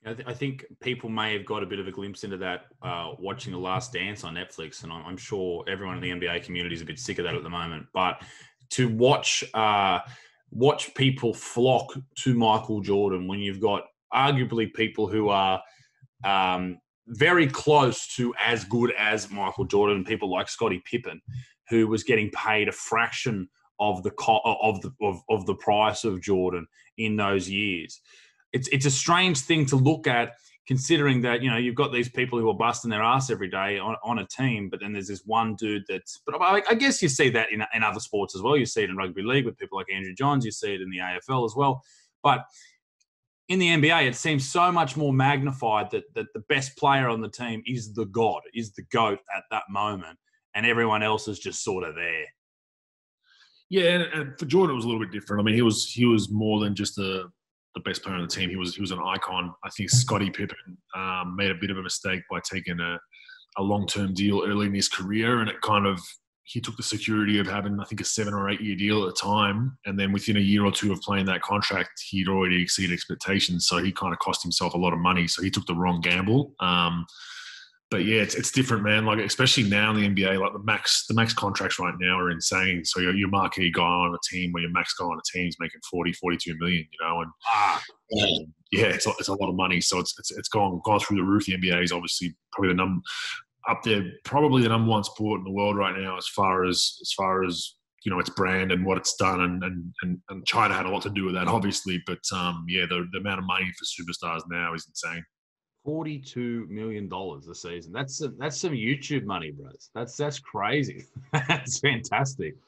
I think people may have got a bit of a glimpse into that watching The Last Dance on Netflix, and I'm sure everyone in the NBA community is a bit sick of that at the moment. But to watch people flock to Michael Jordan when you've got arguably people who are very close to as good as Michael Jordan, people like Scottie Pippen, who was getting paid a fraction of the price of Jordan in those years. It's a strange thing to look at, considering that, you've got these people who are busting their ass every day on a team, but then there's this one dude that's. But I guess you see that in other sports as well. You see it in rugby league with people like Andrew Johns. You see it in the AFL as well. But in the NBA, it seems so much more magnified that the best player on the team is the god, is the GOAT at that moment, and everyone else is just sort of there. Yeah, and for Jordan, it was a little bit different. I mean, he was more than just the best player on the team. He was an icon. I think Scottie Pippen made a bit of a mistake by taking a long-term deal early in his career, and he took the security of having, I think, a 7 or 8 year deal at the time, and then within a year or two of playing that contract, he'd already exceeded expectations. So he kind of cost himself a lot of money. So he took the wrong gamble. But yeah, it's different, man. Like, especially now in the NBA, like the max contracts right now are insane. So your marquee guy on a team, or your max guy on a team is making 40, 42 million, and yeah, it's a lot of money. So it's gone through the roof. The NBA is obviously probably the number one sport in the world right now, as far as its brand and what it's done, and China had a lot to do with that, obviously. But yeah, the amount of money for superstars now is insane. $42 million a season. That's some YouTube money, bros. That's crazy. That's fantastic.